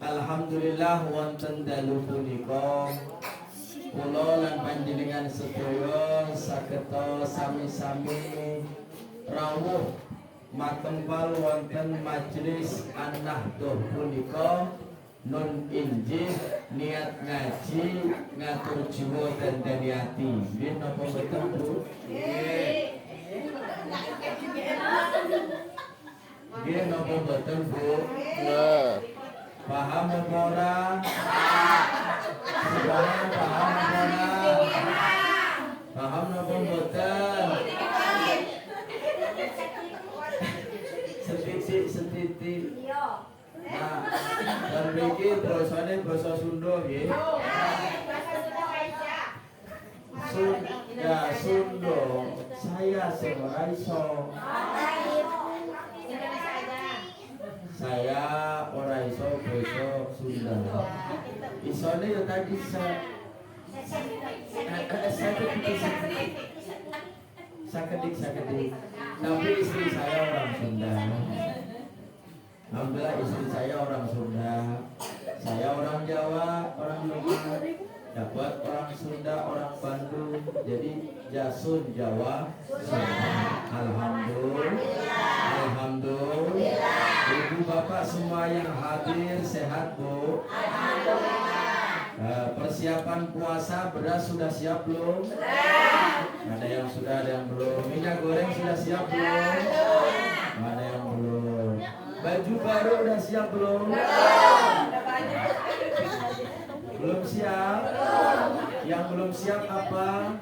Alhamdulillah wonten dalu punika kula lan panjenengan sedaya sageta sami-sami rawuh matempal wonten majelis An-Nahdhah punika nun injih niat ngaji ngatur jiwa dan dari hati. Nggih napa mboten Bu? Nggih napa mboten Bu? Paham apa ora? Paham apa ora? Paham apa mboten? Setitik. Nah, dan mriki basane basa Sunda nggih. Sunda, Sunda. Saya sing ora iso. Saya ora iso basa Sunda. Isone ya tadi sakedik. Tapi istri saya orang Sunda. Alhamdulillah istri saya orang Sunda. Saya orang Jawa, orang Lumajang. Dapat orang Sunda, orang Bandung. Jadi Jasun Jawa. Alhamdulillah. Ibu bapak semua yang hadir sehat Bu? Alhamdulillah. Persiapan puasa beras sudah siap belum? Ada yang sudah, ada yang belum. Minyak goreng sudah siap belum? Ada yang belum. Baju baru udah siap belum? Belum siap? Yang belum siap apa?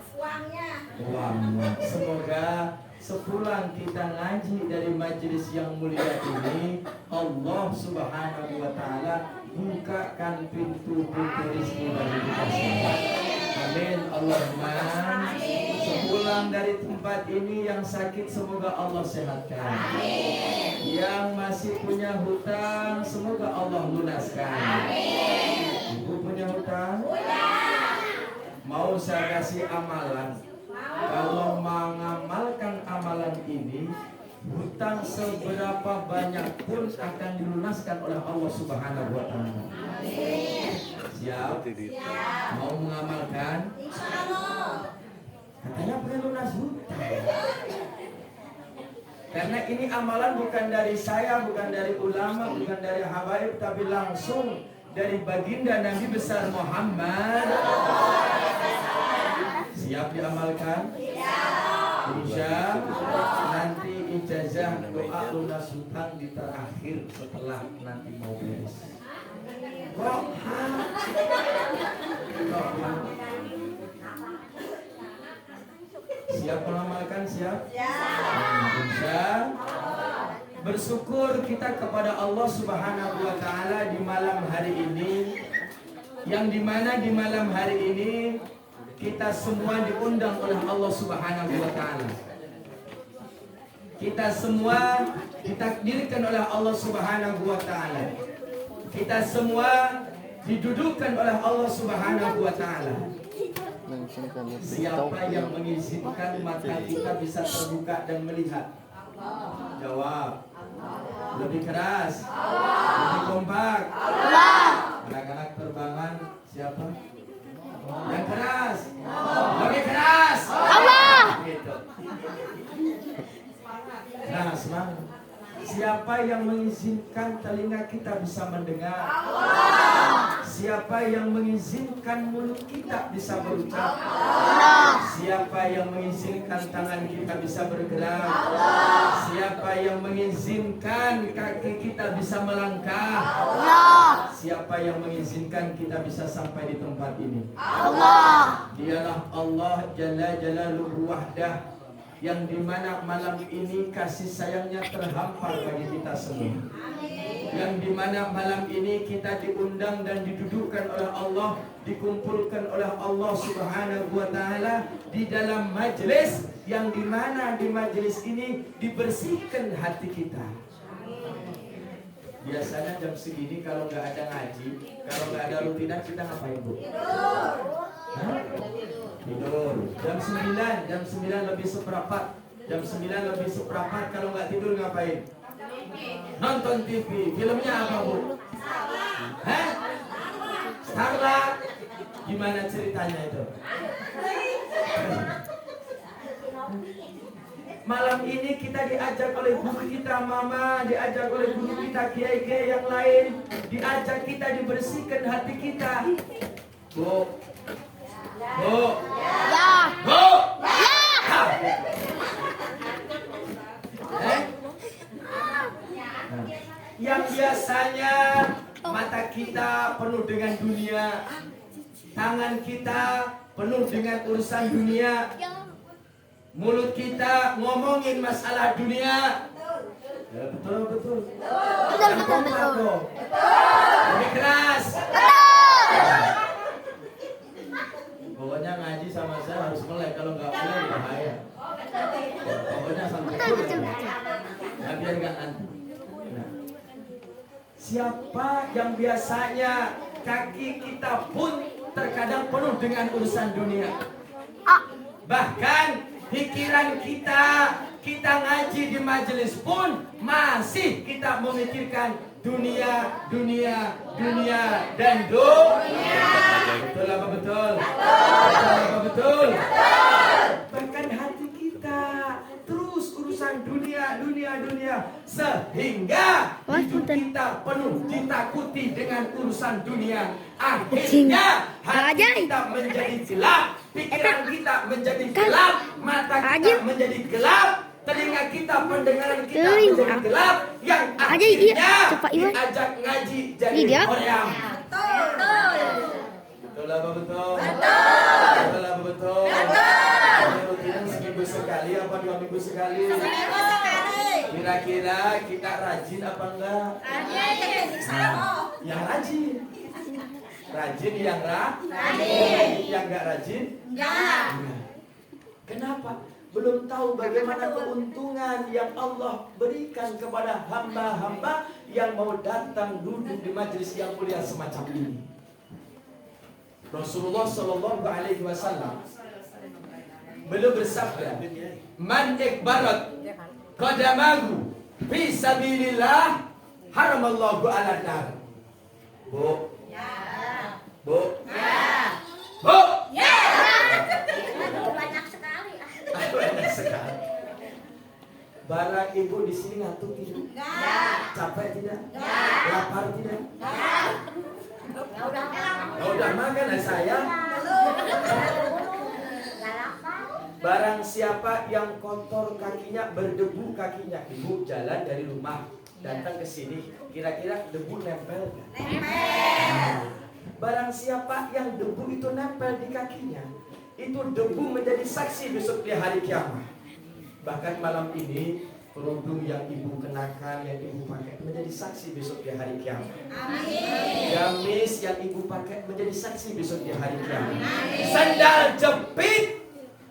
Uangnya. Semoga sepulang kita ngaji dari majelis yang mulia ini, Allah Subhanahu wa taala bukakan pintu-pintu rezeki bagi kita semua. Amin Allahumma. Sepulang dari tempat ini yang sakit semoga Allah sehatkan. Amin. Yang masih punya hutang semoga Allah lunaskan. Amin. Ibu punya hutang? Mau saya kasih amalan Kalau mengamalkan amalan ini, hutang seberapa banyak pun akan dilunaskan oleh Allah Subhanahu wa taala. Siap? Mau mengamalkan? Katanya boleh lunas hutang. Karena ini amalan bukan dari saya, bukan dari ulama, bukan dari habaib, tapi langsung dari baginda Nabi besar Muhammad. Siap diamalkan? Insya nanti ijazah doa lunas hutang di terakhir setelah nanti mau beres. Siap mengamalkan? Siap? Insya bersyukur kita kepada Allah Subhanahu wa taala di malam hari ini, yang dimana di malam hari ini kita semua diundang oleh Allah Subhanahu wa taala. Kita semua ditakdirkan oleh Allah Subhanahu wa taala. Kita semua didudukkan oleh Allah Subhanahu wa taala. Siapa yang mengizinkan mata kita bisa terbuka dan melihat? Jawab. Lebih keras. Lebih kompak. Anak-anak terbangan siapa? Yang keras. Lebih keras. Allah. Gitu. Nah, semangat. Siapa yang mengizinkan telinga kita bisa mendengar? Allah. Siapa yang mengizinkan mulut kita bisa berucap? Allah. Siapa yang mengizinkan tangan kita bisa bergerak? Allah. Siapa yang mengizinkan kaki kita bisa melangkah? Allah. Siapa yang mengizinkan kita bisa sampai di tempat ini? Allah. Dialah Allah Jalla Jalaluhu Wahdah, yang dimana malam ini kasih sayangnya terhampar bagi kita semua. Yang dimana malam ini kita diundang dan didudukkan oleh Allah, dikumpulkan oleh Allah Subhanahu wa taala di dalam majelis, yang dimana di majelis ini dibersihkan hati kita. Biasanya jam segini kalau nggak ada ngaji, kalau nggak ada rutinan, kita ngapain, Bu? Tidur. Jam 9 lebih seperempat. Jam 9 lebih seperempat kalau nggak tidur ngapain? Nonton TV. Filmnya apa, Bu? Starlight. Gimana ceritanya itu? Malam ini kita diajak oleh guru kita Mama, diajak oleh guru kita kiai-kiai yang lain, diajak kita dibersihkan hati kita. Bu. Bu. Ya. Bu. Ya. Yang biasanya mata kita penuh dengan dunia, tangan kita penuh dengan urusan dunia, mulut kita ngomongin masalah dunia. Ya, betul. Betul. Lebih keras. Pokoknya ngaji sama saya harus mulai, kalau nggak mulai bahaya. Pokoknya sampai betul. Nah, biar nggak nanti. Nah, siapa yang biasanya kaki kita pun terkadang penuh dengan urusan dunia, bahkan pikiran kita ngaji di majelis pun masih kita memikirkan dunia dan dunia. Betul apa betul? Betul apa betul? Bahkan hati kita terus urusan dunia, sehingga hidup kita penuh ditakuti dengan urusan dunia. Akhirnya hati kita menjadi gelap, pikiran kita menjadi gelap, mata kita menjadi gelap, telinga kita, pendengaran kita menjadi gelap, yang akhirnya diajak ngaji jadi orang. Betul apa betul? Betul apa betul? Rutinan seminggu sekali apa 2 minggu sekali? Kira-kira kita rajin apa enggak? Rajin. Yang rajin. Rajin yang rajin. Yang enggak rajin? Enggak. Kenapa? Belum tahu bagaimana keuntungan yang Allah berikan kepada hamba-hamba yang mau datang duduk di majelis yang mulia semacam ini. Rasulullah Shallallahu Alaihi Wasallam Beliau bersabda, "Man ikbarat qadamahu fi sabilillah haramallahu 'ala nar." Bu. Ya. Bu. Ya. Bu. Ya. Banyak sekali. Banyak sekali. Barang ibu di sini ngantuk tidak? Enggak. Capek tidak? Enggak. Lapar tidak? Enggak. Ya udah. Ya udah makan saya. Enggak lapar. Barang siapa yang kotor kakinya, berdebu kakinya, ibu jalan dari rumah datang ke sini, kira-kira debu nempel nggak? Nempel. Barang siapa yang debu itu nempel di kakinya, itu debu menjadi saksi besok di hari kiamat. Bahkan malam ini kerudung yang ibu kenakan, yang ibu pakai menjadi saksi besok di hari kiamat. Amin. Gamis yang ibu pakai menjadi saksi besok di hari kiamat. Sandal jepit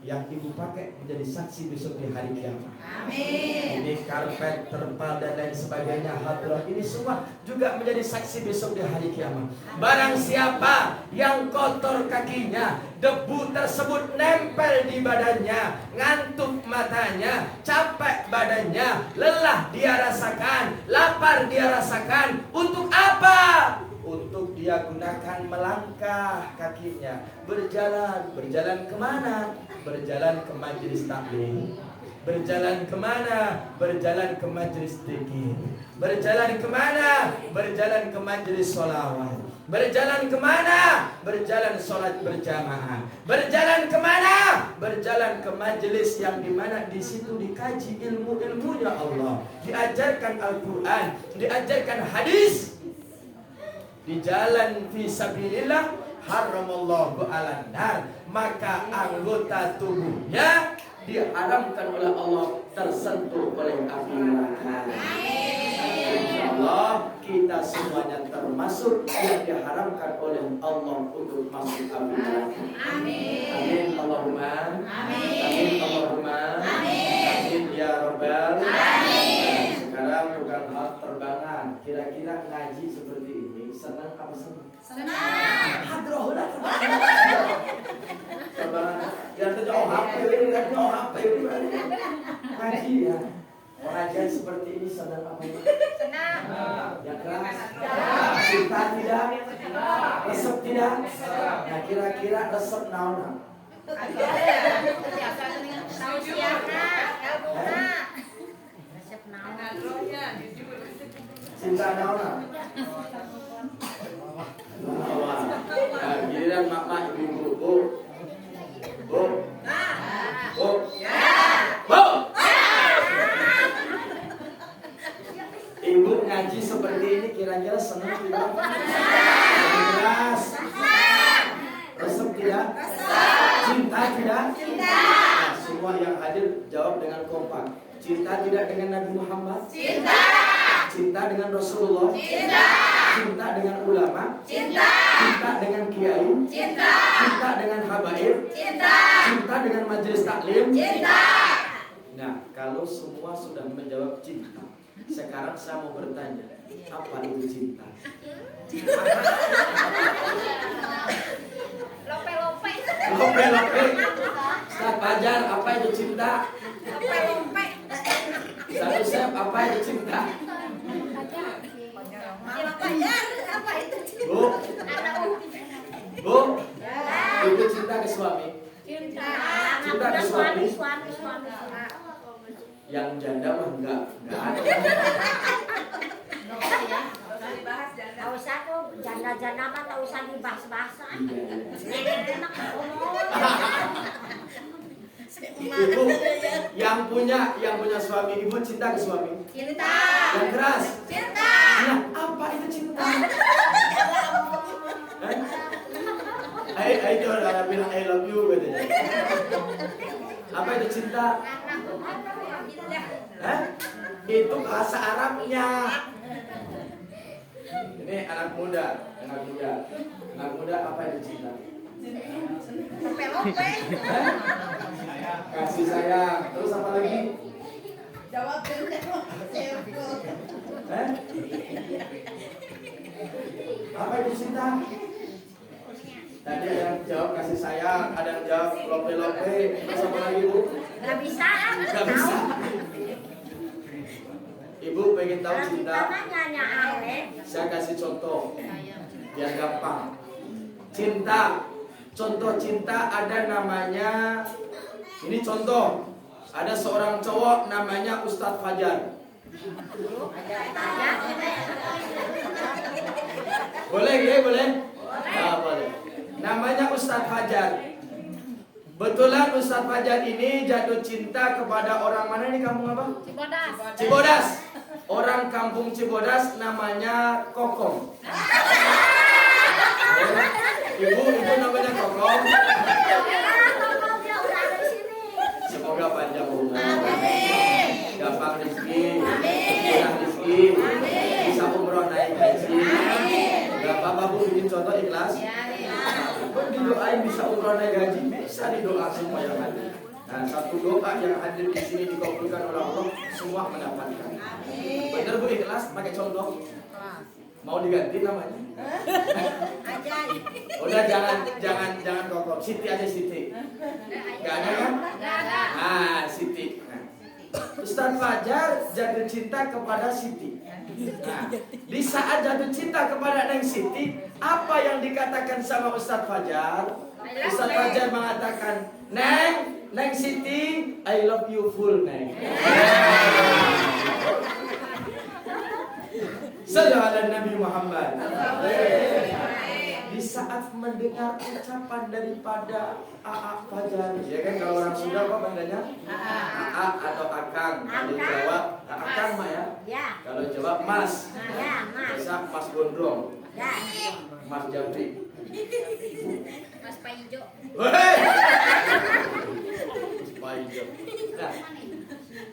yang ibu pakai menjadi saksi besok di hari kiamat. Amin. Ini karpet, terpal dan lain sebagainya, hadroh, ini semua juga menjadi saksi besok di hari kiamat. Barang siapa yang kotor kakinya, debu tersebut nempel di badannya, ngantuk matanya, capek badannya, lelah dia rasakan, lapar dia rasakan. Untuk apa? Untuk dia gunakan melangkah kakinya, berjalan kemana? Berjalan ke majelis taklim. Berjalan kemana? Berjalan ke majelis zikir. Berjalan kemana? Berjalan ke majelis sholawat. Berjalan kemana? Berjalan sholat berjamaah. Berjalan kemana? Berjalan ke majelis yang dimana di situ dikaji ilmu-ilmunya Allah, diajarkan Al-Quran, diajarkan hadis. Di jalan fi sabilillah haramallahu 'alan nar, maka anggota tubuhnya diharamkan oleh Allah tersentuh oleh api neraka. Insyaallah kita semuanya termasuk yang diharamkan oleh Allah untuk masuk api neraka. Amin Allahumma amin Allahumma amin ya rabbal alamin. Sekarang bukan hal terbangan, kira-kira ngaji seperti ini senang apa senang? Senang. Hadroh lah terbangan. Yang terjauh HP ini, terjauh HP ini. Ngaji ya. Pengajian seperti ini senang apa? Senang. Yang keras. Cinta tidak? Resep tidak? Nah kira-kira resep naon? Resep naon? Cinta naon? Nah, giliran mak ibu bu. Bu. Bu. Bu. Ibu ngaji seperti ini kira-kira senang tidak? Keras. Resep tidak? Cinta tidak? Nah, semua yang hadir jawab dengan kompak. Cinta tidak dengan Nabi Muhammad? Cinta. Cinta dengan Rasulullah? Cinta. Cinta dengan ulama? Cinta. Cinta dengan kiai? Cinta. Cinta dengan habaib? Cinta. Cinta dengan majelis taklim? Cinta. Nah, kalau semua sudah menjawab cinta, sekarang saya mau bertanya, apa itu cinta? Lope-lope. Lope-lope. Ustaz Fajar, apa itu cinta? Lope-lope. Satu Chef, apa itu cinta? Apa itu? Bu, Bu, itu cinta ke suami? Cinta. Cinta ke suami? Suami. Yang janda mah enggak ada. Tahu usah tuh janda-janda mah tahu usah dibahas-bahas. Enak ngomong. Ibu yang punya suami, ibu cinta ke suami? Cinta. Yang keras? Cinta. Nah, apa itu cinta? Itu orang bilang I love you gitu. Apa itu cinta? Itu bahasa Arabnya. Ini anak muda apa itu cinta? Lope-lope. Kasih sayang. Terus apa lagi? Jawab Apa itu cinta? Tadi ada jawab kasih sayang, ada yang jawab lope-lope. Terus apa lagi Bu? Gak bisa. Gak bisa. Ibu pengen tahu cinta? Saya kasih contoh biar gampang. Cinta, contoh cinta ada namanya. Ini contoh. Ada seorang cowok namanya Ustadz Fajar. Boleh ya, boleh? Nah, boleh. Namanya Ustadz Fajar. Betulan Ustadz Fajar ini jatuh cinta kepada orang mana nih, kampung apa? Cibodas. Cibodas. Orang kampung Cibodas namanya Kokom. Ibu namanya Kokom. Semoga panjang umur, gampang rezeki, murah rezeki, bisa umroh naik haji. Gak apa-apa Bu, bikin contoh ikhlas. Pun didoain bisa umroh naik haji, bisa didoa semua yang hadir. Nah, satu doa yang hadir di sini dikabulkan oleh Allah, semua mendapatkan. Bener Bu, ikhlas pakai contoh. Mau diganti namanya? Udah jangan Kokom. Siti aja Siti. Gak ada kan? Ah, Siti. Nah, Ustadz Fajar jatuh cinta kepada Siti. Nah, di saat jatuh cinta kepada Neng Siti, apa yang dikatakan sama Ustadz Fajar? Ustadz Fajar mengatakan, Neng Siti, I love you full, Neng. Sallallahu Nabi Muhammad. Di saat mendengar ucapan daripada AA Fajar, ya kan kalau orang Sunda apa manggilnya? AA atau Akang. Kalau Jawa Akang mah ya. Kalau Jawa Mas. Bisa Mas Gondrong. Mas Jabri. Mas Paijo. Paijo. Nah,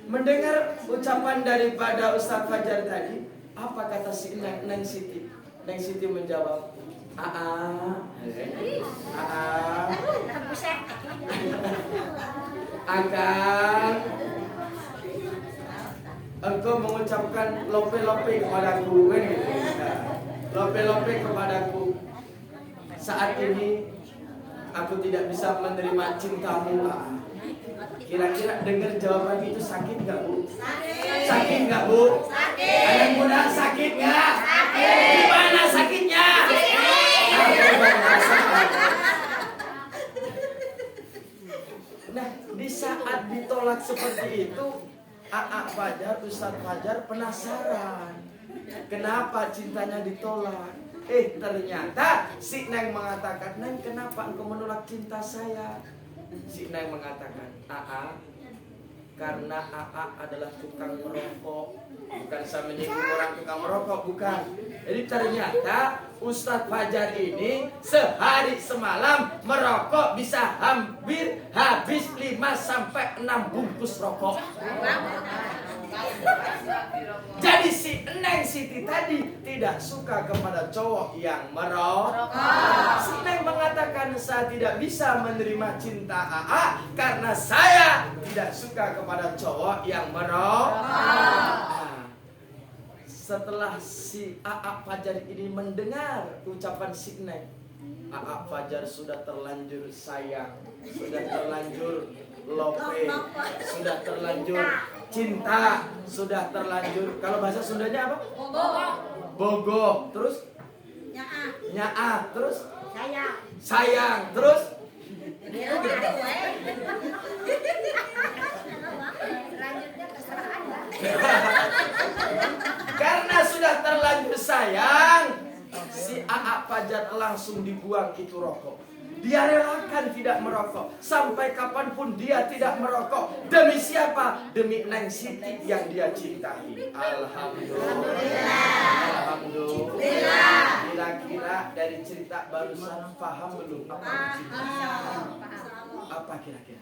mendengar ucapan daripada Ustadz Fajar tadi, apa kata si Neng Siti? Neng Siti menjawab, Akang, engkau mengucapkan lope-lope kepadaku, kan gitu. Nah, lope-lope kepadaku. Saat ini aku tidak bisa menerima cintamu. Kira-kira dengar jawaban itu sakit gak Bu? Sakit gak Bu? Anak muda sakit gak? Di mana sakitnya? Nah, di saat ditolak seperti itu, AA Fajar, Ustadz Fajar penasaran. Kenapa cintanya ditolak? Ternyata si Neng mengatakan, Neng, kenapa engkau menolak cinta saya? Si Neng mengatakan, karena AA adalah tukang merokok. Bukan saya menyinggung orang tukang merokok, bukan. Jadi ternyata Ustadz Fajar ini sehari semalam merokok bisa hampir habis 5-6 bungkus rokok. Jadi si Neng Siti tadi tidak suka kepada cowok yang merokok. Si Neng mengatakan, saya tidak bisa menerima cinta AA karena saya tidak suka kepada cowok yang merokok. Setelah si AA Fajar ini mendengar ucapan si Neng, AA Fajar sudah terlanjur sayang, sudah terlanjur lope, sudah terlanjur cinta, sudah terlanjur. Kalau bahasa Sundanya apa? Bogo. Terus? Nyaa. Terus? Sayang. Terus? Karena sudah terlanjur sayang, si AA Fajar langsung dibuang itu rokok. Dia relakan tidak merokok. Sampai kapanpun dia tidak merokok. Demi siapa? Demi Neng Siti yang dia cintai. Alhamdulillah. Kira-kira dari cerita barusan paham belum? Apa kira-kira?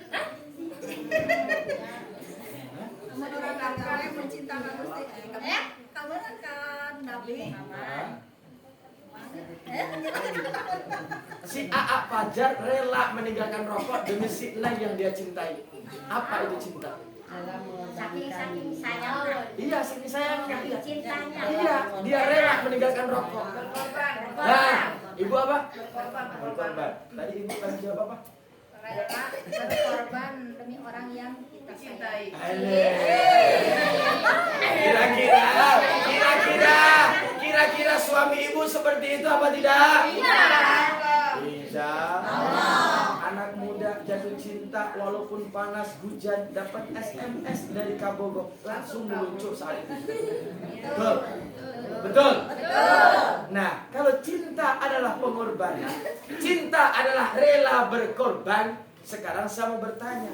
Orang mencintakan Gusti. Kamu kan Nabi. Si AA Fajar rela meninggalkan rokok demi si Neng yang dia cintai. Apa itu cinta? Saking sayang. Iya, saking sayang. Cintanya. Iya, dia rela meninggalkan rokok. Nah, Ibu apa? Berkorban. Berkorban. Tadi ibu kan jawab apa? Berkorban demi orang yang kita cintai. Kira-kira suami ibu seperti itu apa tidak? Tidak. Anak muda jatuh cinta walaupun panas hujan dapat SMS dari Kabogo langsung meluncur saat itu. Betul. Betul. Nah, kalau cinta adalah pengorbanan, cinta adalah rela berkorban. Sekarang saya mau bertanya.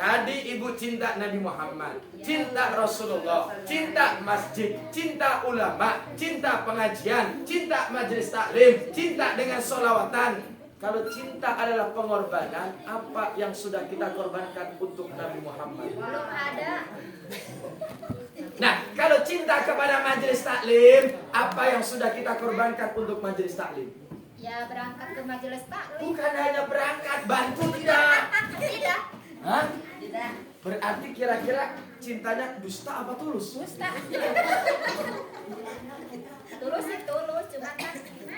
Tadi ibu cinta Nabi Muhammad, cinta Rasulullah, cinta masjid, cinta ulama, cinta pengajian, cinta majelis taklim, cinta dengan sholawatan. Kalau cinta adalah pengorbanan, apa yang sudah kita korbankan untuk Nabi Muhammad? Belum ada. Nah, kalau cinta kepada majelis taklim, apa yang sudah kita korbankan untuk majelis taklim? Ya berangkat ke majelis taklim. Bukan hanya berangkat, bantu tidak? Tidak. Hah? Tidak. Berarti kira-kira cintanya dusta apa tulus? Dusta. Tulus sih tulus, cuma kan.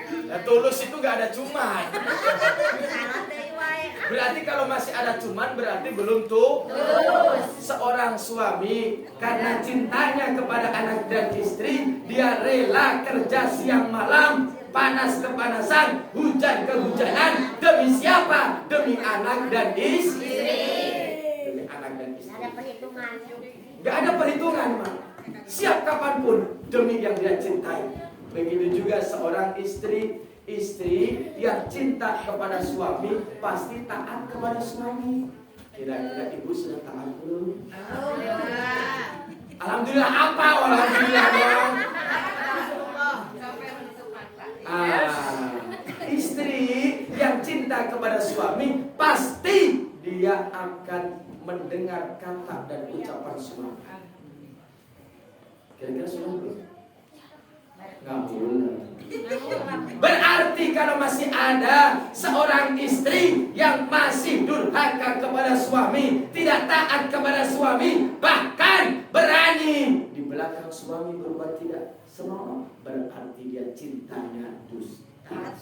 Nah, tulus itu gak ada cuman. Salah dari wae. Berarti kalau masih ada cuman berarti belum tulus. Seorang suami karena cintanya kepada anak dan istri, dia rela kerja siang malam, panas kepanasan, hujan kehujanan. Demi siapa? Demi anak dan istri. Demi anak dan istri. Ada perhitungan. Gak ada perhitungan, Mak. Siap kapanpun demi yang dia cintai. Begitu juga seorang istri yang cinta kepada suami pasti taat kepada suami. Kira-kira ibu sudah taat belum? Alhamdulillah apa? Alhamdulillah dong. Istri yang cinta kepada suami pasti dia akan mendengar kata dan ucapan suami. Kira-kira sudah belum? Nggak boleh. Berarti kalau masih ada seorang istri yang masih durhaka kepada suami, tidak taat kepada suami, bahkan berani di belakang suami berbuat tidak senonoh, berarti dia cintanya dusta.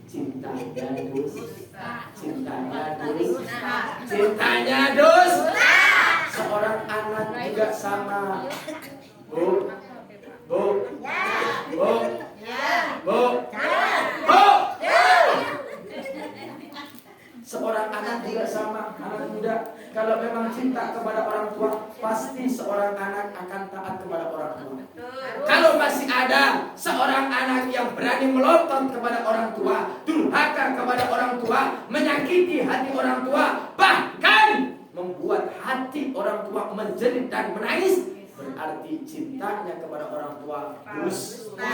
Cintanya dusta. Cintanya dusta. Seorang anak juga sama. Bu. Seorang anak juga sama, anak muda. Kalau memang cinta kepada orang tua, pasti seorang anak akan taat kepada orang tua. Kalau masih ada seorang anak yang berani melotot kepada orang tua, durhaka kepada orang tua, menyakiti hati orang tua, bahkan membuat hati orang tua menjerit dan menangis, berarti cintanya kepada orang tua dusta.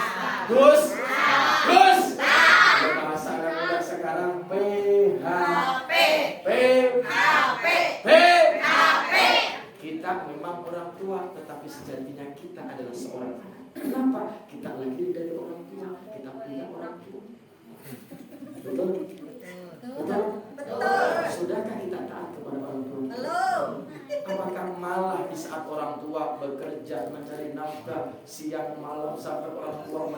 Bahasa anak muda sekarang PHP. Kita memang orang tua, tetapi sejatinya kita adalah seorang anak. Kenapa? Kita lahir dari orang tua, kita punya orang tua. Betul? Sudahkah kita taat kepada orang tua? Belum. Apakah malah di saat orang tua bekerja mencari nafkah siang malam sampai orang tua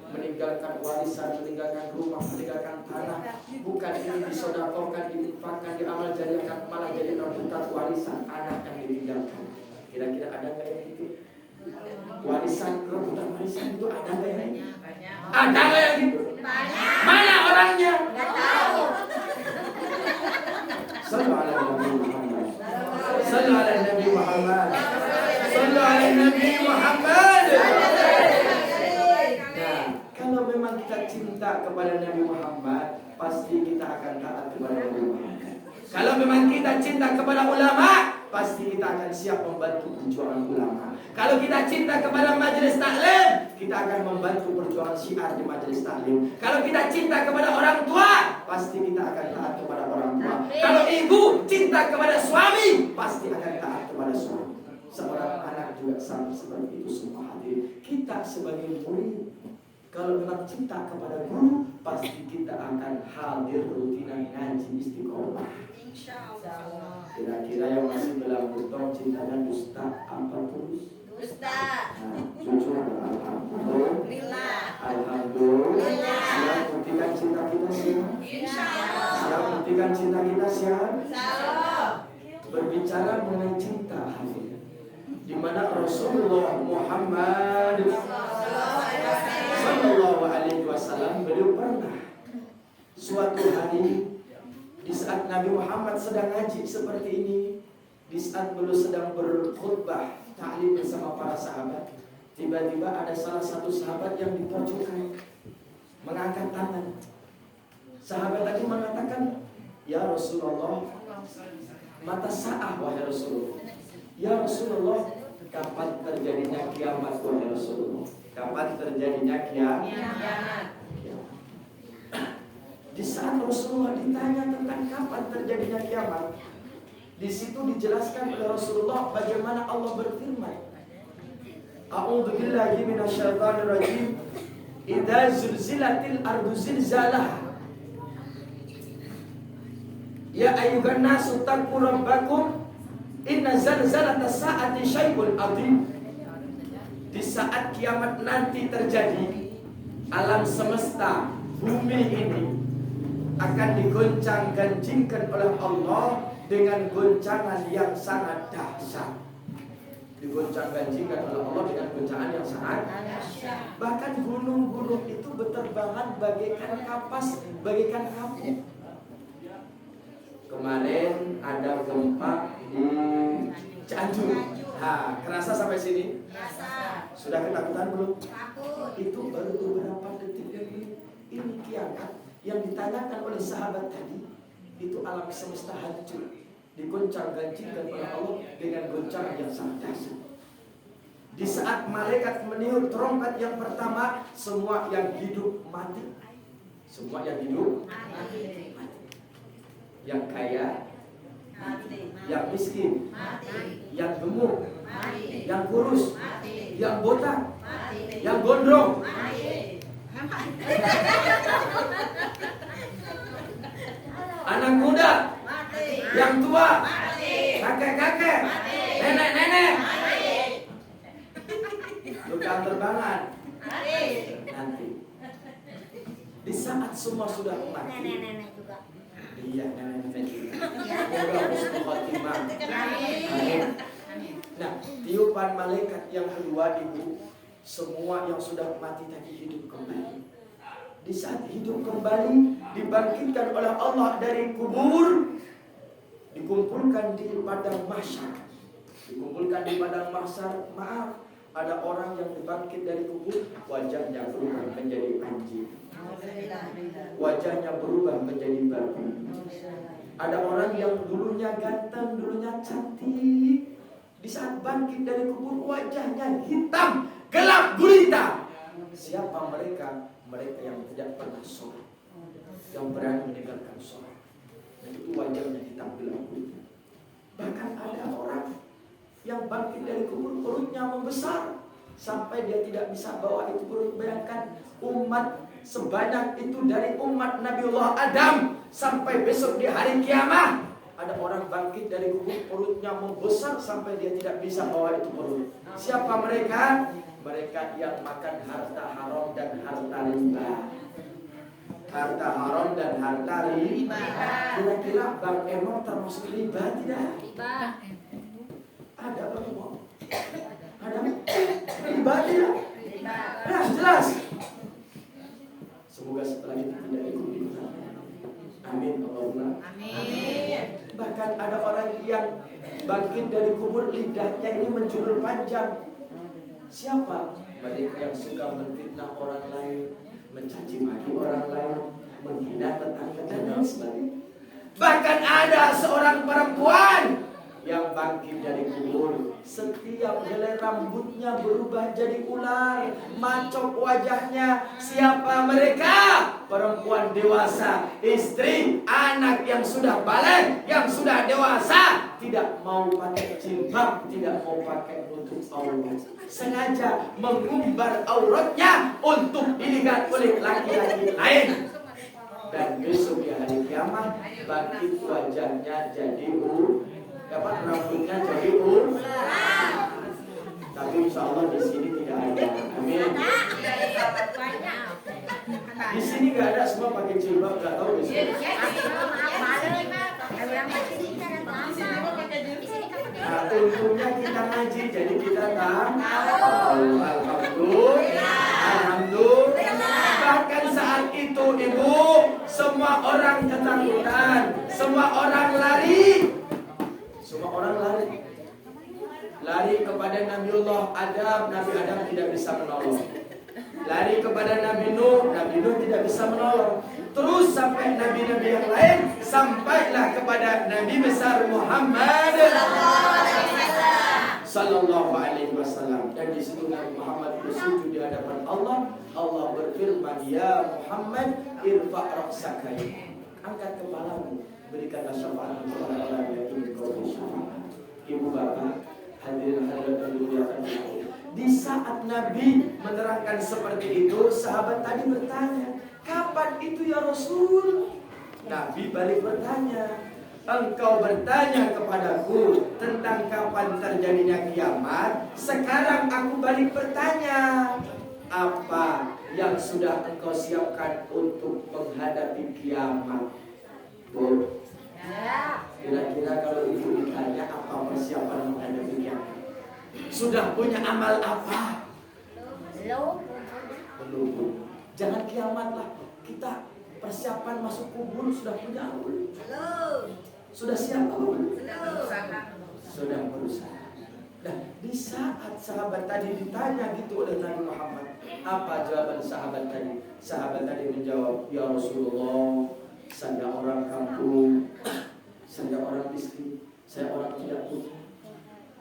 meninggalkan warisan, meninggalkan rumah, meninggalkan tanah, bukan ini disodakokan, diinfakkan, diamal jadikan, malah jadi rebutan warisan anak yang ditinggalkan. Kira-kira ada nggak yang gitu? Warisan, rebutan warisan itu ada nggak yang gitu? Ada nggak yang gitu? Mana orangnya? Nggak tahu. Sallu ala Nabi Muhammad. Sallu ala Nabi Muhammad. Sallu ala Nabi Muhammad. Nah, kalau memang kita cinta kepada Nabi Muhammad, pasti kita akan taat kepada Nabi Muhammad. Kalau memang kita cinta kepada ulama, pasti kita akan siap membantu perjuangan ulama. Kalau kita cinta kepada majelis taklim, kita akan membantu perjuangan syiar di majelis taklim. Kalau kita cinta kepada orang tua, pasti kita akan taat kepada orang tua. Kalau ibu cinta kepada suami, pasti akan taat kepada suami. Seorang anak juga sama seperti itu semua hadir. Kita sebagai murid, kalau memang cinta kepada guru, pasti kita akan hadir rutinan ngaji istiqomah. Insyaallah. Kira-kira yang masih belakang cintanya dusta apa tulus? Dusta. Nah, jujur alhamdulillah. Alhamdulillah. Alhamdulillah. kekasihan? Berbicara mengenai cinta hati, di mana Rasulullah Muhammad Sallallahu Alaihi Wasallam beliau pernah suatu hari di saat Nabi Muhammad sedang ngaji seperti ini, di saat beliau sedang berkhutbah ta'lim bersama para sahabat, tiba-tiba ada salah satu sahabat yang di pojokan mengangkat tangan. Sahabat tadi mengatakan, "Ya Rasulullah, mata sa'ah wahai Rasulullah." "Ya Rasulullah, kapan terjadinya kiamat wahai Rasulullah? Kapan terjadinya kiamat?" Di saat Rasulullah ditanya tentang kapan terjadinya kiamat, di situ dijelaskan oleh Rasulullah bagaimana Allah berfirman, "A'udzu billahi minasyaitonir rajim. Idza zulzilatil ardu zilzalaha. Ya ayyuhan nasu taqu rabbakum inna zalzalatas saati syai'un 'adzim." Di saat kiamat nanti terjadi, alam semesta, bumi ini akan digoncang-gancingkan oleh Allah dengan goncangan yang sangat dahsyat. Digoncang-gancingkan oleh Allah dengan goncangan yang sangat dahsyat. Bahkan gunung-gunung itu berterbangan bagaikan kapas, bagaikan kapuk. Kemarin ada gempa di Cianjur. Kerasa sampai sini? Kerasa. Sudah ketakutan belum? Takut. Itu baru beberapa detik lagi. Ini kiamat yang ditanyakan oleh sahabat tadi. Itu alam semesta hancur, digoncang-gancingkan oleh Allah dengan goncangan yang sangat dahsyat. Di saat malaikat meniup trompet yang pertama, semua yang hidup mati. Semua yang hidup mati. Yang kaya mati, yang miskin mati, yang gemuk mati, yang kurus mati, yang botak mati, yang gondrong mati, anak muda mati, yang tua mati, kakek-kakek mati, nenek-nenek mati, tukang terbangan mati. Nanti di saat semua sudah mati, Nenek-nenek juga. iya, nenek-nenek juga. Semoga husnul khotimah. Amin. Nah, tiupan malaikat yang kedua, ibu, semua yang sudah mati tadi hidup kembali. Di saat hidup kembali, dibangkitkan oleh Allah dari kubur, dikumpulkan di padang mahsyar. Dikumpulkan di padang mahsyar, maaf, ada orang yang dibangkit dari kubur, wajahnya berubah menjadi anjing, wajahnya berubah menjadi babi. Ada orang yang dulunya ganteng, dulunya cantik, di saat bangkit dari kubur wajahnya hitam, gelap gulita. Siapa mereka? Mereka yang tidak pernah sholat, yang berani meninggalkan sholat, dan itu wajahnya hitam gelap gulita. Bahkan ada orang yang bangkit dari kubur, perutnya membesar sampai dia tidak bisa bawa itu perut. Bayangkan umat sebanyak itu dari umat Nabiullah Adam sampai besok di hari kiamat, ada orang bangkit dari kubur, perutnya membesar sampai dia tidak bisa bawa itu perut. Siapa mereka? Mereka yang makan harta haram dan harta riba. Harta haram dan harta riba. Kira-kira Bang Emo termasuk riba tidak? Riba. Ada Bang Emo? Ada? Riba tidak? Jelas. Semoga setelah itu tidak ikut riba. Amin Allahumma. Amin. Bahkan ada orang yang bangkit dari kubur, lidahnya ini menjulur panjang. Siapa? Mereka yang suka menfitnah orang lain, mencaci maki orang lain, menghina tetangga dan lain sebagainya. Bahkan ada seorang perempuan yang bangkit dari kubur, setiap helai rambutnya berubah jadi ular, macok wajahnya. Siapa mereka? Perempuan dewasa, istri, anak yang sudah balik, yang sudah dewasa, tidak mau pakai jilbab, tidak mau pakai nutup aurat, sengaja mengumbar auratnya untuk dilihat oleh laki-laki lain. Dan besok di hari kiamat, bangkit wajahnya jadi rambutnya jadi tapi insya Allah di sini tidak ada. Amin. Di sini nggak ada, semua pakai jilbab, nggak tahu di sini. Nah, untungnya kita ngaji, jadi kita tahu. Alhamdulillah. Alhamdulillah. Bahkan saat itu ibu, semua orang ketakutan, semua orang lari. Semua orang lari. Lari kepada Nabiullah Adam, Nabi Adam tidak bisa menolong. Lari kepada Nabi Nuh tidak bisa menolong. Terus sampai nabi-nabi yang lain, sampailah kepada Nabi besar Muhammad sallallahu alaihi wasallam. Dan di situ Nabi Muhammad bersujud di hadapan Allah. Allah berfirman, "Ya Muhammad, irfa' ra'saka." Angkat kepalamu, berikanlah syafaat untuk orang-orang yang ingin kau beri syafaat. Ibu bapak, hadirin hadirat dimuliakan Allah. Di saat Nabi menerangkan seperti itu, sahabat tadi bertanya, "Kapan itu ya Rasul?" Nabi balik bertanya, "Engkau bertanya kepadaku tentang kapan terjadinya kiamat. Sekarang aku balik bertanya, apa yang sudah engkau siapkan untuk menghadapi kiamat?" Bu, kira-kira kalau ibu ditanya apa persiapan menghadapi kiamat, sudah punya amal apa? Belum. Jangan kiamat lah, kita persiapan masuk kubur sudah punya amal. Sudah siap belum? Sudah berusaha. Nah, di saat sahabat tadi ditanya gitu oleh Nabi Muhammad, apa jawaban sahabat tadi? Sahabat tadi menjawab, "Ya Rasulullah, saya orang kampung, saya orang miskin, saya orang tidak punya.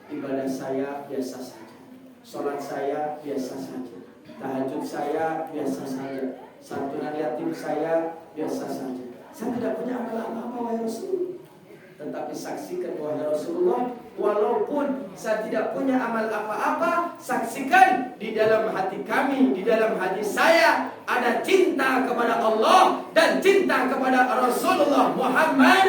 Ibadah saya biasa saja, sholat saya biasa saja, tahajud saya biasa saja, santunan yatim saya biasa saja. Saya tidak punya amal apa-apa, wahai Rasul. Tetapi saksikan, wahai Rasulullah, walaupun saya tidak punya amal apa-apa, saksikan di dalam hati kami, di dalam hati saya ada cinta kepada Allah dan cinta kepada Rasulullah Muhammad.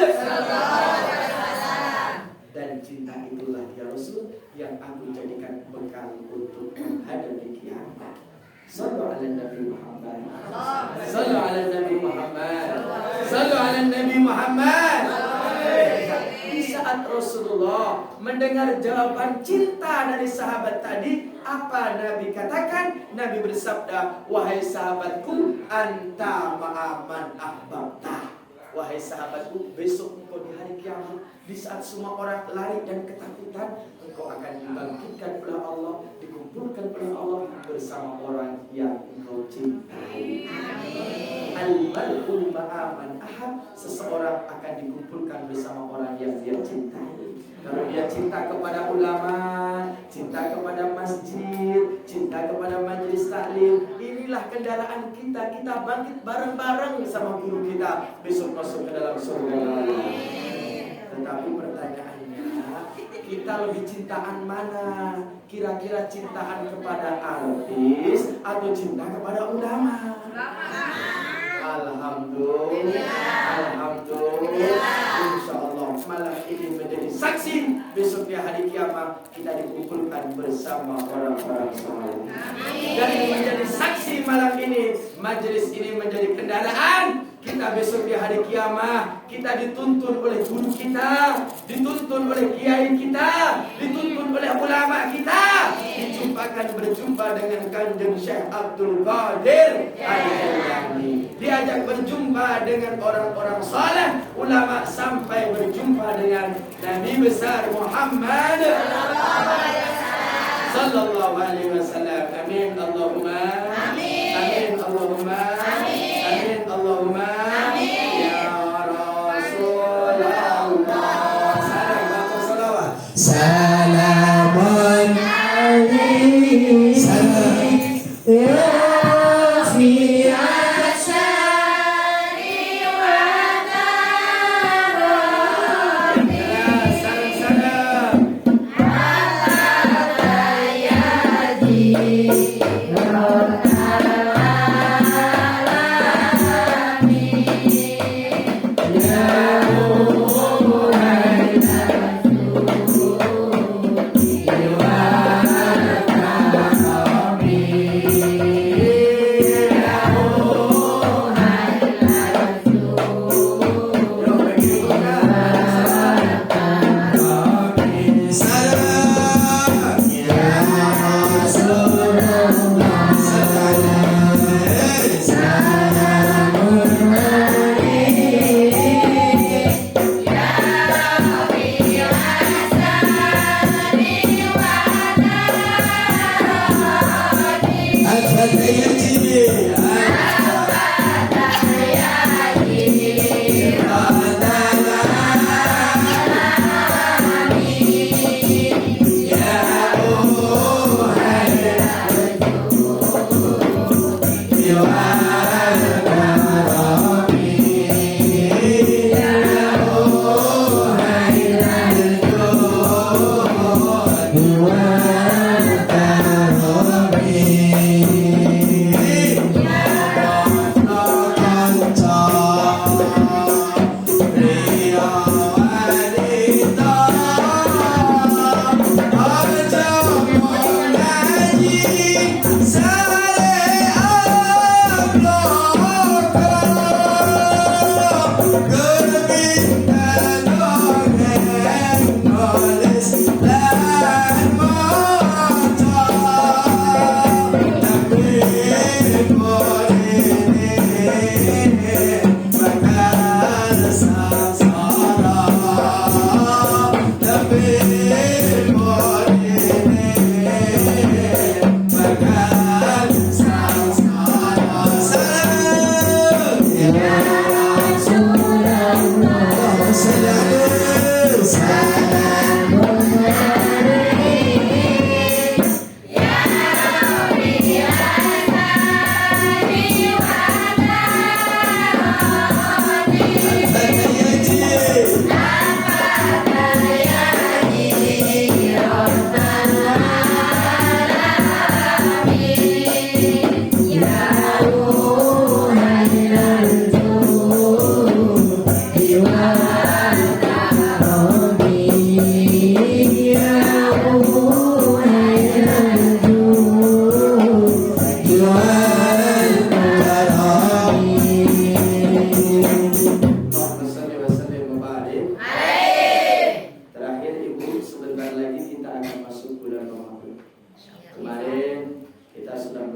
Dan cinta itulah ya Rasul yang aku jadikan bekal untuk menghadapi kiamat. Sallu ala Nabi Muhammad. Sallu ala Nabi Muhammad. Sallu ala Nabi Muhammad. Di saat Rasulullah mendengar jawaban cinta dari sahabat tadi, apa Nabi katakan? Nabi bersabda, "Wahai sahabatku, anta ma'aman ahbabta." Wahai sahabatku, besok engkau di hari kiamat, di saat semua orang lari dan ketakutan, engkau akan dibangkitkan oleh Allah, dikumpulkan oleh Allah bersama orang yang engkau cintai. Al-mar'u ma'aman ahab, seseorang akan dikumpulkan bersama orang yang dia cintai. Kalau dia cinta kepada ulama, cinta kepada masjid, cinta kepada majelis taklim, inilah kendaraan kita. Kita bangkit bareng-bareng sama guru kita, besok masuk ke dalam surga. Tetapi pertanyaannya, kita lebih cintaan mana? Kira-kira cintaan kepada artis atau cinta kepada ulama? Alhamdulillah. Alhamdulillah. Insyaallah malam ini menjadi saksi, besok di hari kiamat kita dikumpulkan bersama orang-orang saleh. Dan menjadi saksi malam ini, majelis ini menjadi kendaraan kita besok di hari kiamat. Kita dituntun oleh guru kita, dituntun oleh kiai kita, dituntun oleh ulama kita, berjumpa dengan Kanjeng Syekh Abdul Qadir Al-Jailani, diajak berjumpa dengan orang-orang saleh, ulama, sampai berjumpa dengan Nabi besar Muhammad sallallahu alaihi wasallam. Amin Allahumma amin. Amin Allahumma amin. Amin Allahumma amin. Ya Rasulullah, salam atau salawat. Salamun alaihi ya fi asyari wa tarani. Salam ya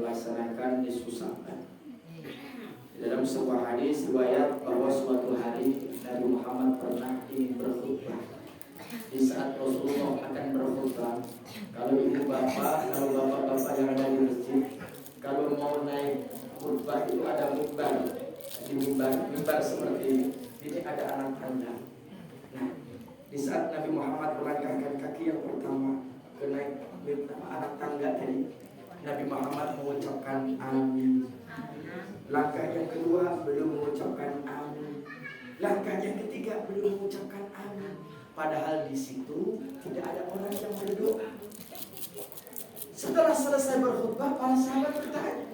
melaksanakan disusahkan. Dalam sebuah hadis riwayat bahwa suatu hari Nabi Muhammad pernah ingin berkhutbah. Di saat Rasulullah akan berkhutbah, kalau ibu bapak, kalau bapak-bapak yang ada di masjid, kalau mau naik khutbah itu ada mimbar. Di mimbar seperti ini ada anak tangga. Nah, di saat Nabi Muhammad melangkahkan kaki yang pertama ke naik anak tangga tadi, Nabi Muhammad mengucapkan amin. Langkah yang kedua belum mengucapkan amin. Langkah yang ketiga belum mengucapkan amin. Padahal di situ tidak ada orang yang berdoa. Setelah selesai berkhutbah, para sahabat bertanya,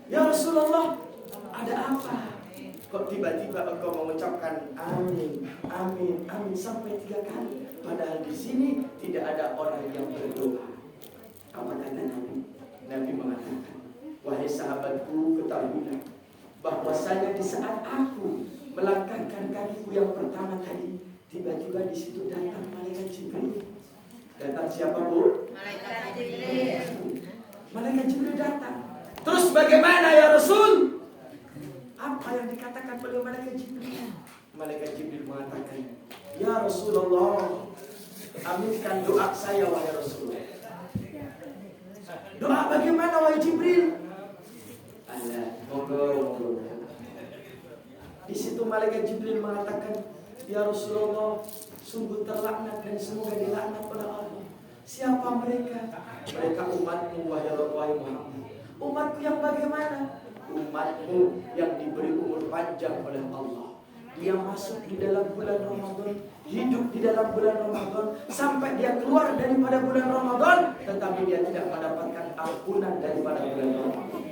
"Ya Rasulullah, ada apa? Kok tiba-tiba engkau mengucapkan amin, amin, amin sampai 3 kali? Padahal di sini tidak ada orang yang berdoa." Apa kata Nabi? Nabi mengatakan, "Wahai sahabatku, ketahuilah bahwasanya di saat aku melangkahkan kakiku yang pertama tadi, tiba-tiba di situ datang malaikat Jibril." Datang siapa, Bu? Malaikat Jibril. Malaikat Jibril datang. Terus bagaimana ya Rasul? Apa yang dikatakan oleh malaikat Jibril? Malaikat Jibril mengatakan, "Ya Rasulullah, aminkan doa saya wahai Rasulullah." Doa bagaimana wahai Jibril? Allah, monggo. Di situ malaikat Jibril mengatakan, "Ya Rasulullah, sungguh terlaknat dan semoga dilaknat oleh Allah. Siapa mereka? Mereka umatmu wahai Muhammad." Umatku yang bagaimana? Umatmu yang diberi umur panjang oleh Allah. Dia masuk di dalam bulan Ramadan, hidup di dalam bulan Ramadan, sampai dia keluar daripada bulan Ramadan, tetapi dia tidak mendapatkan ampunan daripada bulan Ramadan.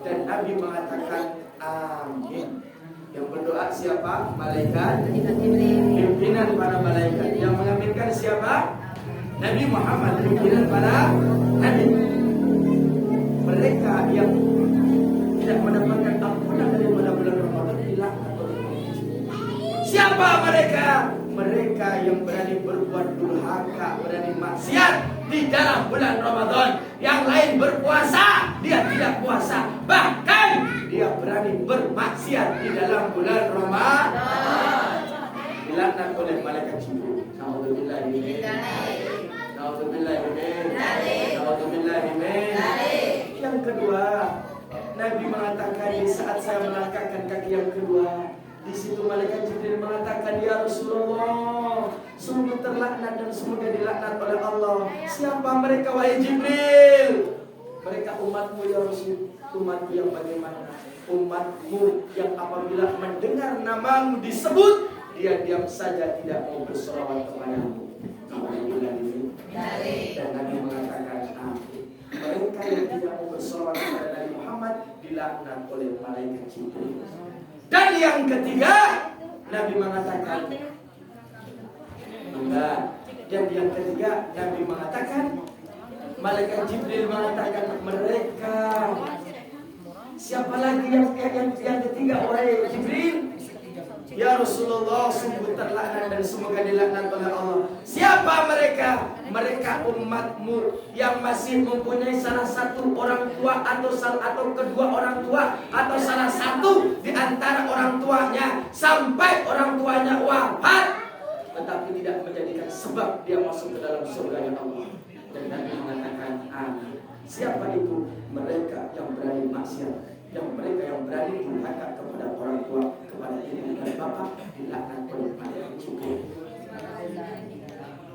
Dan Nabi mengatakan amin. Yang berdoa siapa? Malaikat pimpinan para malaikat. Yang mengaminkan siapa? Nabi Muhammad, pimpinan para nabi. Mereka yang tidak mendapatkan ampunan daripada bulan Ramadan dilaknat oleh Allah. Siapa mereka? Mereka yang berani berbuat durhaka, berani maksiat di dalam bulan Ramadan. Yang lain berpuasa, dia tidak puasa. Bahkan dia berani bermaksiat di dalam bulan Ramadan. Dilaknat oleh malaikat Jibril. Nauzubillah min Yang kedua, Nabi mengatakan di saat saya melangkahkan kaki yang kedua, di situ malaikat Jibril mengatakan, "Ya Rasulullah, sungguh terlaknat dan semoga dilaknat oleh Allah." Siapa mereka wahai Jibril? Mereka umatmu ya Rasul. Umatmu yang bagaimana? Umatmu yang apabila mendengar namamu disebut, dia diam saja tidak mau bersolawat kepadamu. Dan Nabi mengatakan amin. Mereka yang tidak mau bersolawat kepada Nabi Muhammad dilaknat oleh malaikat Jibril. Dan yang ketiga, Nabi mengatakan enggak. Dan yang ketiga, Nabi mengatakan, malaikat Jibril mengatakan mereka. Siapa lagi yang ketiga wahai Jibril? Ya Rasulullah, sungguh terlaknat dan semoga dilaknat oleh Allah. Siapa mereka? Mereka umatmu yang masih mempunyai salah satu orang tua atau kedua orang tua atau salah satu di antara orang tuanya sampai orang tuanya wafat, tetapi tidak menjadikan sebab dia masuk ke dalam surga Allah. Dan Nabi mengatakan amin. Siapa itu? Mereka yang berani maksiat, yang mereka yang berani durhaka kepada orang tua, kepada ibu dan bapak, dilaknat oleh malaikat Jibril.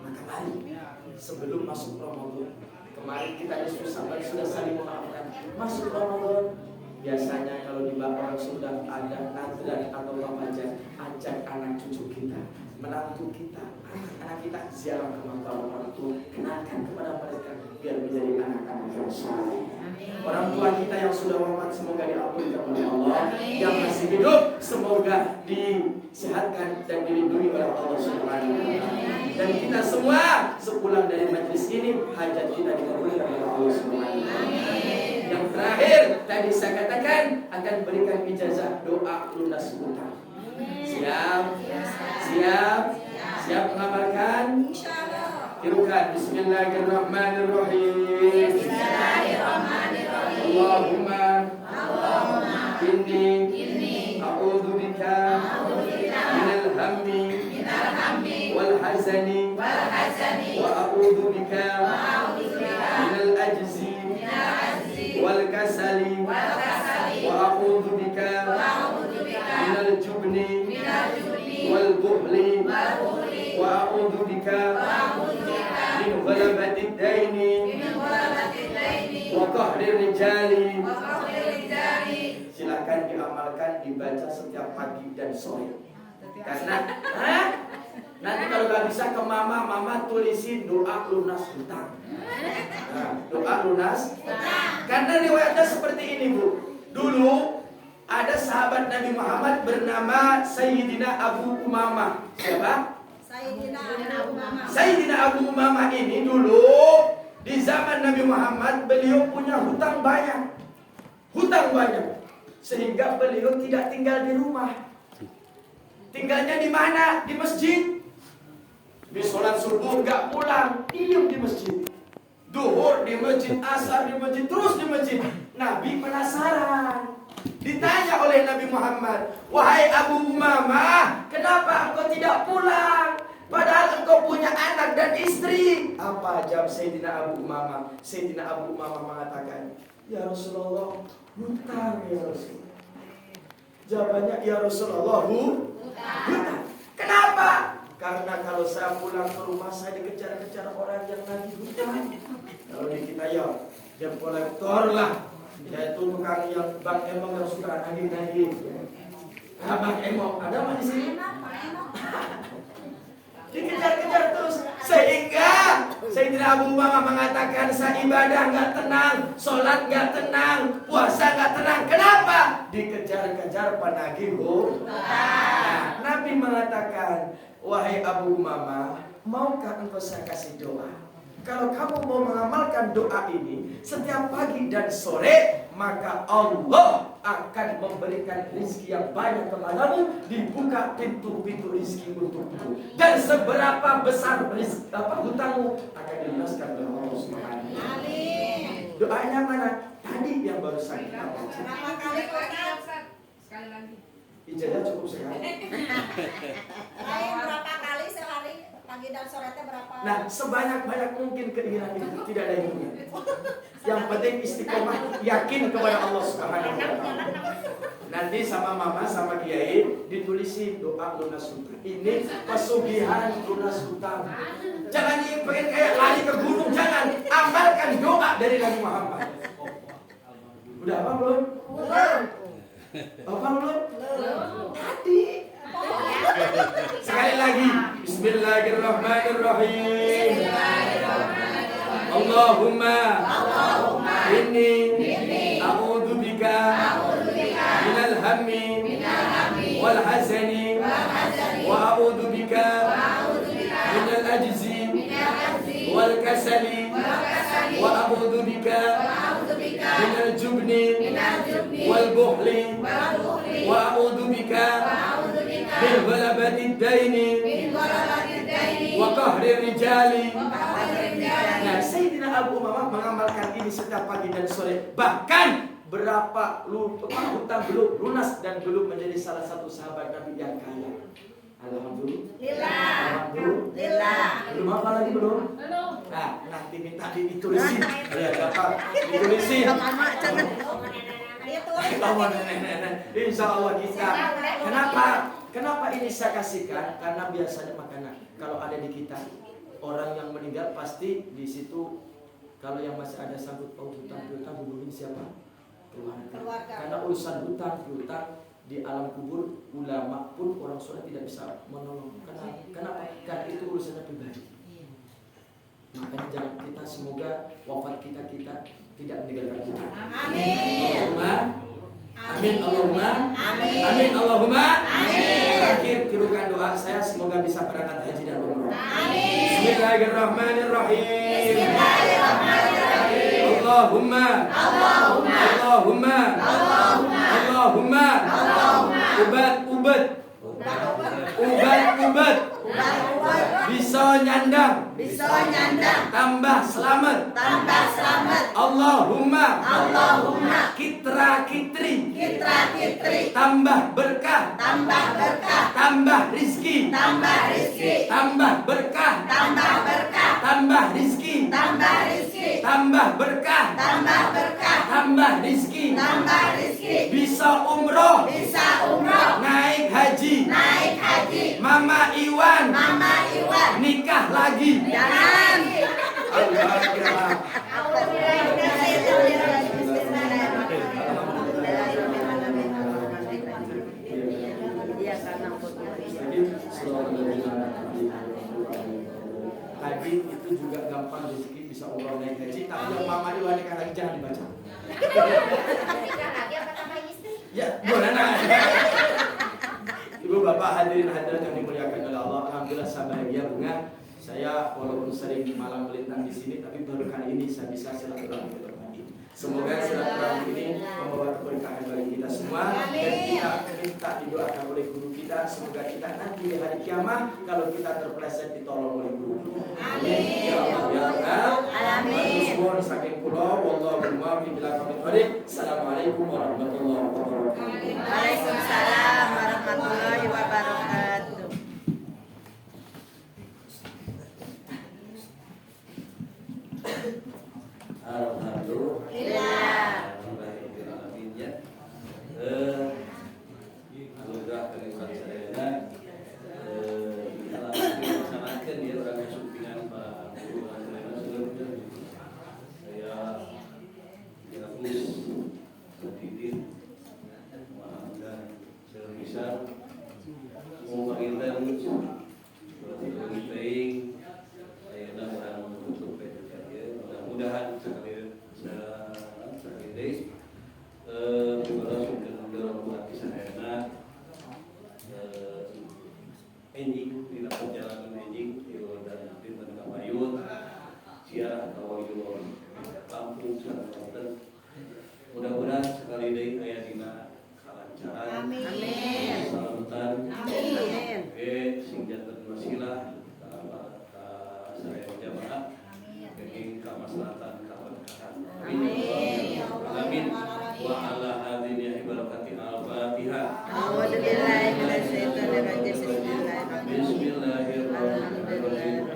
Maka mari sebelum masuk Ramadan, kemarin kita sudah saling memaafkan. Masuk Ramadan, biasanya kalau di bawah sudah ada nadran atau remaja, ajak anak cucu kita, menantu kita, anak-anak kita ziarah ke makam orang tua, kenalkan kepada mereka biar menjadi anak-anak yang saleh. Orang tua kita yang sudah wafat semoga diampuni oleh Allah. Yang masih hidup semoga disehatkan dan dilindungi oleh Allah Subhanahu wa taala. Dan kita semua sepulang dari majelis ini hajat kita dikabulkan oleh Allah Subhanahu wa taala. Yang terakhir tadi saya katakan akan berikan ijazah doa lunas utang. Siap? Siap mengamalkan? Insyaallah. Tirukan Bismillahirrahmanirrahim. Bismillahirrahmanirrahim. Allahumma inni a'udzu bika minal hammi wal hazani wa a'udzu bika minal ajzi wal kasali wa a'udzu bika minal jubni wal buhli wa a'udzu bika min ghalabatid daini wa qahrir rijali. Silakan diamalkan, dibaca setiap pagi dan sore. Karena nanti kalau nggak bisa ke mama tulisin doa lunas hutang. Doa lunas. Karena riwayatnya seperti ini, Bu. Dulu ada sahabat Nabi Muhammad bernama Sayyidina Abu Umamah. Siapa? Sayyidina Abu Umamah ini dulu di zaman Nabi Muhammad beliau punya hutang banyak. Sehingga beliau tidak tinggal di rumah. Tinggalnya di mana? Di masjid. Di sholat subuh nggak pulang, diam di masjid. Duhur di masjid, asar di masjid, terus di masjid. Nabi penasaran. Ditanya oleh Nabi Muhammad, "Wahai Abu Umamah, kenapa engkau tidak pulang? Padahal engkau punya anak dan istri." Apa jawab Sayyidina Abu Umamah? Sayyidina Abu Umamah mengatakan, "Ya Rasulullah, hutang ya Rasul." Jawabannya, "Ya Rasulullah, hutang." Kenapa? Karena kalau saya pulang ke rumah saya dikejar-kejar orang yang nagih hutang. Kalau di kita ya, debt kolektor lah, yaitu tukang yang Bang Emong yang suka nagih-nagih. Bang Emong ada apa di sini? Dikejar-kejar terus sehingga Sayyidina Abu Umamah mengatakan, saya ibadah nggak tenang, sholat nggak tenang, puasa nggak tenang. Kenapa? Dikejar-kejar penagih hutang. Nah, Nabi mengatakan, "Wahai Abu Umamah, maukah engkau saya kasih doa? Kalau kamu mau mengamalkan doa ini setiap pagi dan sore, maka Allah akan memberikan rezeki yang banyak kepadamu, dibuka pintu-pintu rezeki untukmu, dan seberapa besar hutangmu akan dilunaskan oleh Allah Subhanahu wa taala." Doanya mana? Tadi yang barusan kita baca. Berapa kali Ustaz? Sekali lagi. Ijazah cukup sekali. Lain berapa kali sehari? Pagi dan sore teh berapa? Nah, sebanyak-banyak mungkin keinginan itu, tidak ada ilmunya. Yang penting istiqomah, yakin kepada Allah Subhanahu wa taala. Nanti sama mama sama kiai ditulisin doa lunas hutang. Ini pesugihan lunas hutang. Jangan ingin pengen kayak lari ke gunung, jangan. Amalkan doa dari Nabi Muhammad. Udah apa belum? Belum. Apa belum? Tadi. Sekali lagi. Bismillahirrahmanirrahim. Allahumma inni a'udzu bika minal hammi wal hazani wa a'udzu bika minal ajzi wal kasali wa a'udzu bika minal jubni wal buhli wa a'udzu bika min ghalabatid daini wa qahrir rijali. Nah, Sayyidina Abu Umamah mengamalkan ini setiap pagi dan sore. Bahkan berapa hutang belum lunas dan belum menjadi salah satu sahabat Nabi yang kaya. Alhamdulillah. Belum apa lagi belum? Nah, nanti minta ditulisin. Ya, dapat ditulisin. Insya Allah kita. Kenapa ini saya kasihkan? Karena biasanya makanan kalau ada di kita orang yang meninggal pasti di situ, kalau yang masih ada sangkut paut hutang hubungin siapa? Keluarga. Karena urusan hutang di alam kubur, ulama pun orang soleh tidak bisa menolong. Kenapa? Karena itu urusannya pribadi. Makanya jangan kita, semoga wafat kita tidak meninggalkan kita. Amin. Amin Allahumma. Amin Allahumma. Amin. Terakhir tirukan doa saya, semoga bisa berangkat haji dan umrah. Amin. Bismillahirrahmanirrahim. Allahumma ubat bisa Bisa nyandang, tambah selamat, Allahumma kitra kitri, tambah berkah, tambah rizki, tambah berkah, tambah rizki, tambah berkah, tambah rizki, bisa umroh, naik haji, Mama Iwan, nikah lagi. Alhamdulillah. Haji itu juga gampang rezeki, bisa umroh naik haji. Tapi yang Mama Iwan nikah lagi jangan dibaca. Ya, boleh nah. Ibu bapak hadirin hadirat yang dimuliakan oleh Allah, alhamdulillah saya bahagia bunga. Saya walaupun sering malam melintang di sini, tapi baru kali ini saya bisa silaturahmi ketemu. Semoga silaturahmi ini membawa keberkahan bagi kita semua. Dan kita minta didoakan oleh guru kita, semoga kita nanti di hari kiamat kalau kita terpeleset ditolong oleh guru. Amin. Ya Allah ya Allah. Amin. Saking pulau, wallahu muwaffiq ila aqwamit thoriq. Assalamualaikum warahmatullahi wabarakatuh. Waalaikumsalam warahmatullahi wabarakatuh. Alhamdulillah. Anugerah kenikmatan saya melaksanakan dia orang kesumpingan Pak Guru saya Agus Sadidin dan sebisa mau menginter baik saya dan orang untuk mudah-mudahan sekali enjing di perjalanan enjing dan di Tengah Mayun siara kawayun Lampung Selatan mudah-mudahan sekali deui aya dina kalancaran keselamatan sing janten wasilah saya jamaah kenging kamaslahatan kaberkahan amin wa ala hadhihi barakati al-fatihah A'udzu billahi minasyaitonir rajim. Bismillahirrahmanirrahim.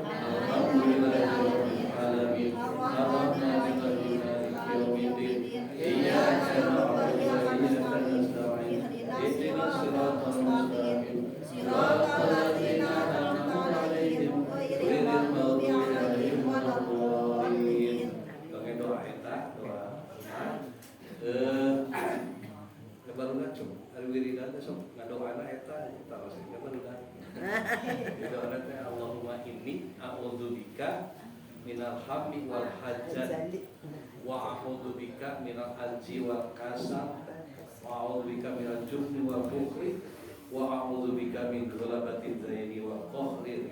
Alhamdulillahirabbil alamin. Arrahmanirrahim. Maliki yaumiddin. Iyyaka na'budu wa iyyaka nasta'in. Ihdinas siratal mustaqim. Siratal ladzina an'amta 'alaihim ghairil maghdubi 'alaihim waladdallin. Kang doa eta doa. Barudak cuk, ari wiridan teh sok ngadoana eta terus barudak. Doana teh Allahumma inni a'udzubika minal hammi wal hajat wa a'udzubika minal ajzi wal kasal wa a'udzubika minal jubni wal bukhli wa a'udzubika min ghalabatid daini wa qahri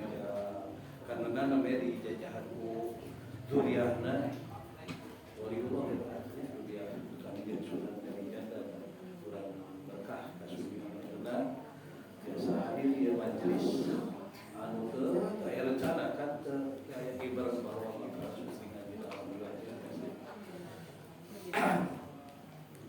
karena namanya dijajahanku duriana waliullah dia putra dia sunan dari janda kurang berkah kasubihan biasa hadir di majelis anu teu aya rencana kan teu aya ibarat bahwa maka susingan di dalam wilayah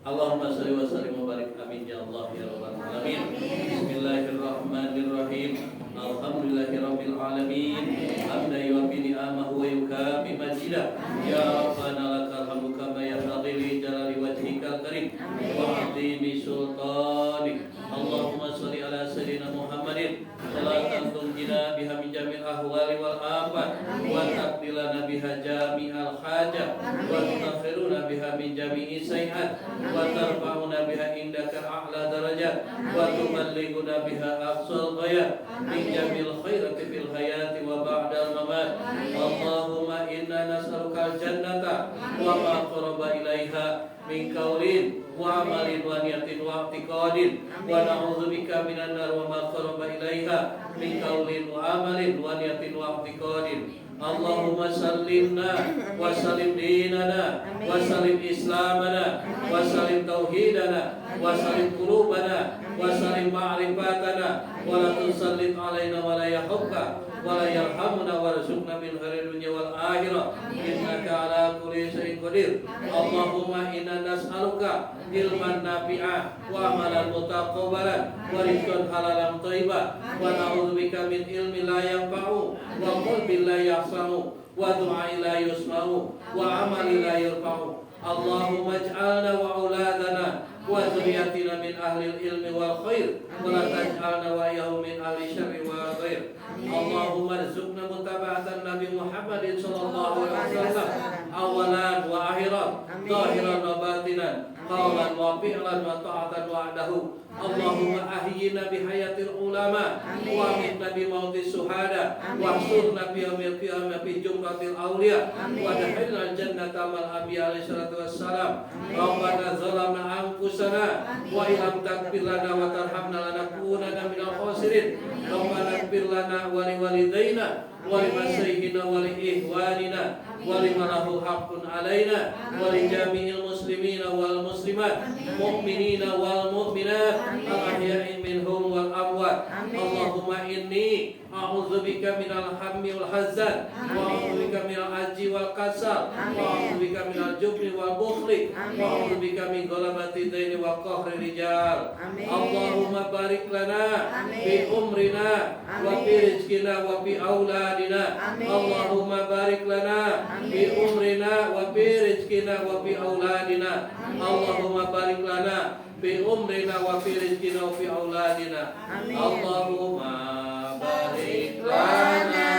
Allahumma shalli wa sallim wa barik amin ya Allah ya rabbal alamin. Bismillahirrahmanirrahim. Alhamdulillahirabbil alamin. Hamdan yuwaffi ni'amahu wa yukafi majidah. Ya rabbana lakal hamdu kama yanbaghi li jalali wajhikal karim wa 'azimi sultanik. Allahumma shalli ala sayyidina Muhammadin salatan tunjina biha min jamil ahwali wal afat wa taqdilana biha jami'al hajat wa taghfiruna biha min jami'i sayyi'at wa tarfa'una biha indaka a'la darajat wa tuballighuna biha aqsal ghayat min jamil khairati fil hayati wa ba'dal mamat. Allahumma inna nas'aluka al-jannata wa ma qaraba ilaiha min qaulin wa amalin wa niyatin wa i'tiqadin wa na'udzubika minan nar wa ma qaraba ilaiha min qaulin wa amalin wa niyatin wa i'tiqadin. Allahumma sallimna wa sallim dinana wa sallim islamana wa sallim tauhidana wa sallim qulubana wa sallim ma'rifatana wa la tusallit alaina wa la yahukka wa la yarhamna warzuqna min khairid dunya wal akhirah innaka ala kulli syai'in qadir. Allahumma inna nas'aluka ilman nafi'a wa amalan mutaqabbalan wa rizqan halalan thayyiban wa na'udzubika min ilmin la yanfa'u wa qalbin la yahsanu wa du'ain la yusma'u wa amalin la yarfa'u. Allahumma ij'alna wa auladana wa dzurriyyatina min ahli ilmi wal khair wa la taj'alna wa iyyahum min ahli syarri wal khair. Allahumma rzuqna mutaba'atan Nabi Muhammadin sallallahu alaihi wasallam awalan wa akhiran zahiran wa batinan qawlan wa fi'lan wa ta'atan wa'dahu. Allahumma ahyina bi hayatil ulama wa amitna bi mautis suhada wa ahsurna bi yaumil qiyamah fi jumlatil awliya wa adkhilna jannata mal anbiya alaihi salatu wassalam. Rabbana zalamna anfusana wa illam taghfir lana wa tarhamna lanakunanna minal khasirin. Rabbana ighfir lana wa liwalidayna wa limasaykhina wa liikhwanina wa liman lahu haqqun alaina wa li jami'il muslimina wal muslimat mu'minina wal mu'minat al-ahya'i minhum wal amwat. Allahumma inni a'udzubika minal hammi wal hazan wa a'udzubika minal ajzi wal kasal wa a'udzubika minal jubni wal bukhli wa a'udzubika min ghalabati daini wa qahri rijal. Allahumma barik lana fi umrina wa fi rizqina wa fi auladina. Allahumma barik lana fi umrina wa fi rizqina wa fi auladina. Allahumma barik lana fi umrina wa fi rizqina wa fi auladina. Allahumma barik lana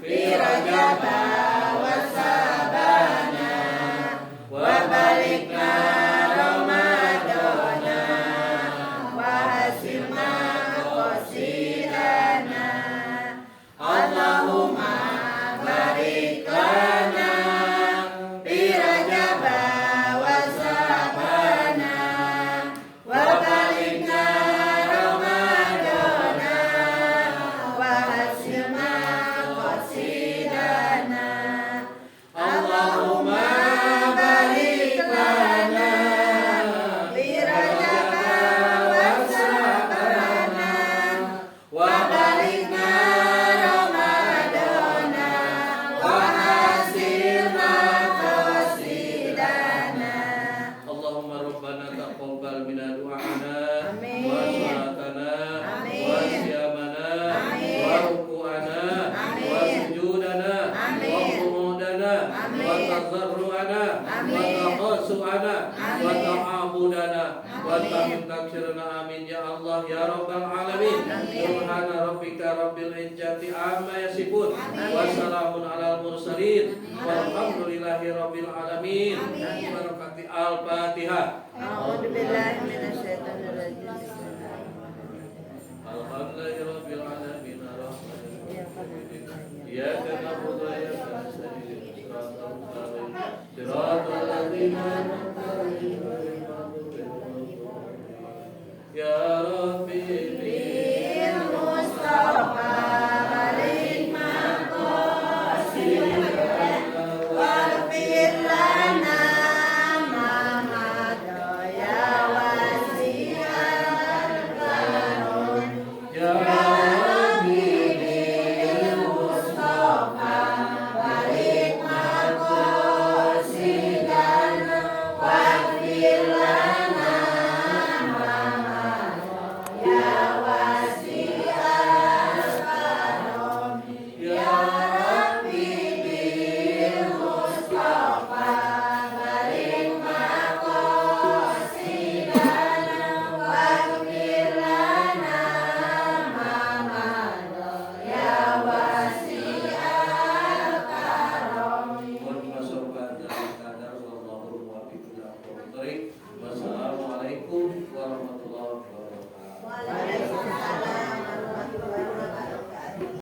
fi Rajab wa Sabana wa balikna Ramadana wa hasilna qasidana. Allahumma barik lana fi Rajab wa Sabana wa balikna Ramadana wa hasilna qasidana. Allahumma barik lana fi Rajab wa Sabana wa balikna Ramadana wa hasilna qasidana. Allahumma rabbana taqabbal minna du'ana wa salatana wa siyamana wa ruku'ana wa sujudana wa qunudana wa tadarru'ana wa taqasu'ana wa ta'abudana wa tamim taksirana. Amin ya Allah ya rabbal alamin. Subhana rabbika rabbil izzati amma yasifun wa salamun alal mursalin walhamdulillahi rabbil alamin. Barakati al-Fatihah. A'udzu billahi minasyaitonir rajim. Alhamdulillahi rabbil alamin. Iya, Iyyaka na'budu wa